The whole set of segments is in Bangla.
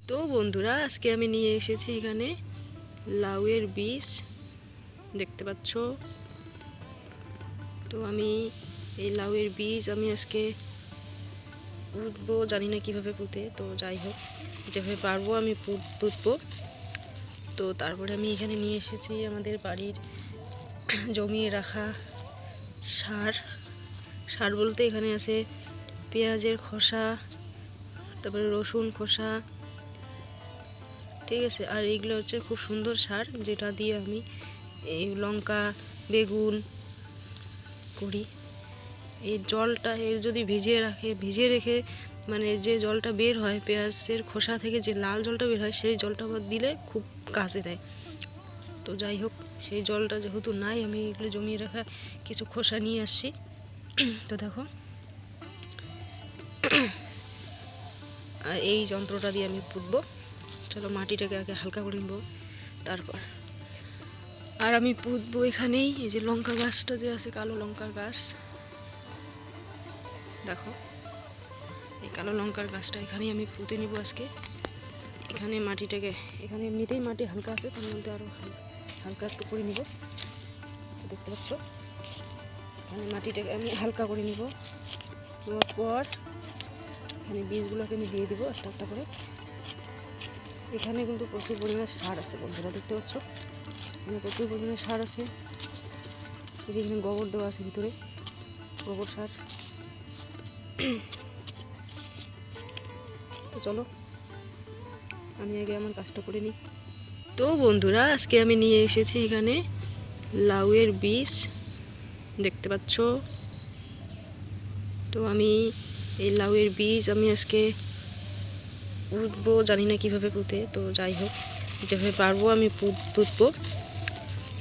তো বন্ধুরা, আজকে আমি নিয়ে এসেছি এখানে লাউয়ের বীজ, দেখতে পাচ্ছ। তো আমি এই লাউয়ের বীজ আমি আজকে পুঁতবো, জানি না কিভাবে পুঁতে, তো যাই হোক যেভাবে পারবো আমি পুঁতবো। তো তারপরে আমি এখানে নিয়ে এসেছি আমাদের বাড়ির জমিয়ে রাখা সার বলতে এখানে আছে পেঁয়াজের খোসা, তারপরে রসুন খোসা, ঠিক আছে। আর এইগুলো হচ্ছে খুব সুন্দর সার, যেটা দিয়ে আমি এই লঙ্কা বেগুন করি। এই জলটা যদি ভিজিয়ে রেখে মানে যে জলটা বের হয় পেঁয়াজের খোসা থেকে, যে লাল জলটা বের হয়, সেই জলটা আবার দিলে খুব কাজে দেয়। তো যাই হোক, সেই জলটা যেহেতু নাই, আমি এগুলো জমিয়ে রাখা কিছু খোসা নিয়ে আসছি। তো দেখো, এই যন্ত্রটা দিয়ে আমি পুঁতবো। চলো মাটিটাকে আগে হালকা করে নেবো, তারপর আর আমি পুঁতবো এখানেই। এই যে লঙ্কা গাছটা যে আছে, কালো লঙ্কার গাছ, দেখো এই কালো লঙ্কার গাছটা এখানেই আমি পুঁতে নিব আজকে। এখানে মাটিটাকে, এখানে এমনিতেই মাটি হালকা আছে, তার মধ্যে আরও হালকা একটু করে নিব, দেখতে পাচ্ছ। এখানে মাটিটাকে আমি হালকা করে নিব, নেওয়ার পর এখানে বীজগুলোকে আমি দিয়ে দিব একটা একটা করে। এখানে কিন্তু প্রচুর পরিমাণে সার আছে বন্ধুরা, দেখতে পাচ্ছ। এখানে প্রচুর পরিমাণে সার আছে, যেখানে গোবর দেওয়া আছে ভিতরে, গোবর সার। তো চলো আমি আগে আমার কাজটা করে নিই। তো বন্ধুরা, আজকে আমি নিয়ে এসেছি এখানে লাউয়ের বীজ, দেখতে পাচ্ছ। তো আমি এই লাউয়ের বীজ আমি আজকে পুঁতবো, জানি না কিভাবে পুঁতে, তো যাই হোক যেভাবে পারবো আমি পুঁতবো।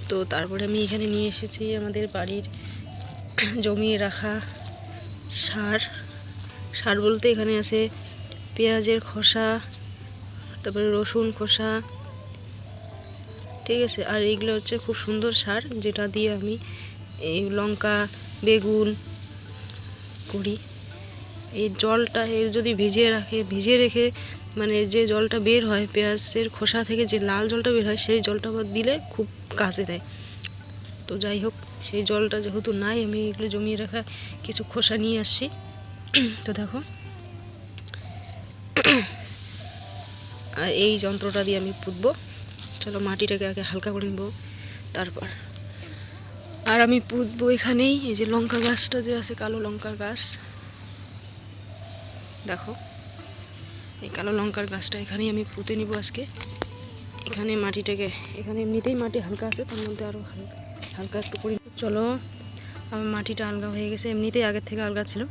তো তারপরে আমি এখানে নিয়ে এসেছি আমাদের বাড়ির জমিয়ে রাখা সার বলতে এখানে আছে পেঁয়াজের খোসা, তারপরে রসুন খোসা, ঠিক আছে। আর এইগুলো হচ্ছে খুব সুন্দর সার, যেটা দিয়ে আমি এই লঙ্কা বেগুন করি। এই জলটা যদি ভিজিয়ে রেখে মানে যে জলটা বের হয় পেঁয়াজের খোসা থেকে, যে লাল জলটা বের হয়, সেই জলটা আবার দিলে খুব কাজে দেয়। তো যাই হোক, সেই জলটা যেহেতু নাই, আমি এগুলো জমিয়ে রাখা কিছু খোসা নিয়ে আসছি। তো দেখো, আর এই যন্ত্রটা দিয়ে আমি পুঁতবো। চলো মাটিটাকে আগে হালকা করে নেবো, তারপর আর আমি পুঁতবো এখানেই। এই যে লঙ্কা গাছটা যে আছে, কালো লঙ্কার গাছ, দেখো এই কালো লঙ্কার গাছটা এখানেই আমি পুঁতে নিব আজকে। এখানে মাটিটাকে, এখানে এমনিতেই মাটি হালকা আছে, তার মধ্যে আরও হালকা একটু করে। চলো আমার মাটিটা আলগা হয়ে গেছে, এমনিতেই আগের থেকে আলগা ছিল।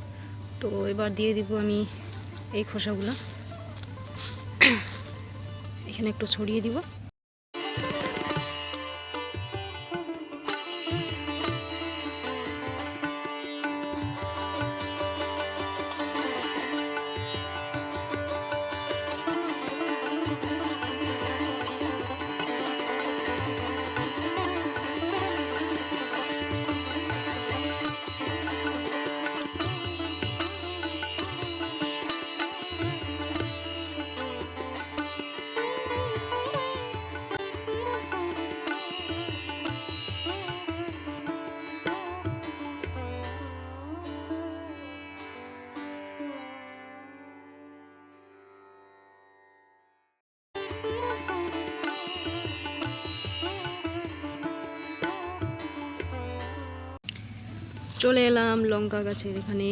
তো এবার দিয়ে দিব আমি এই খোসাগুলো, এখানে একটু ছড়িয়ে দিব। চলে এলাম লঙ্কা গাছের এখানে।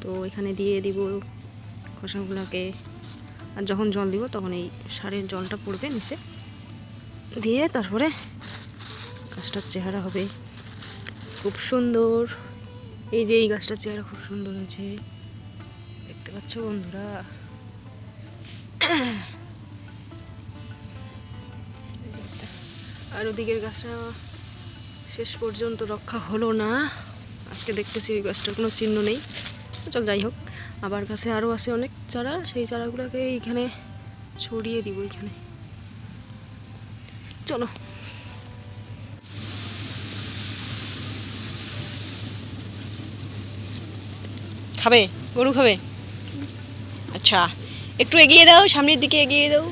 তো এখানে দিয়ে দিব খোসাগুলোকে, আর যখন জল দিব তখন এই সারের জলটা পড়বে নিচে, দিয়ে তারপরে গাছটার চেহারা হবে খুব সুন্দর। এই যে এই গাছটার চেহারা খুব সুন্দর হয়েছে, দেখতে পাচ্ছ বন্ধুরা। আর ওদিকের গাছটা শেষ পর্যন্ত রক্ষা হলো না, আজকে দেখতেছি ওই গাছটার কোনো চিহ্ন নেই। চল যাই হোক, আবার গাছে আরও আছে অনেক চারা, সেই চারাগুলোকে এইখানে ছড়িয়ে দিব এখানে। চলো খাবে। গরু খাবে? আচ্ছা, একটু এগিয়ে দাও, সামনের দিকে এগিয়ে দাও।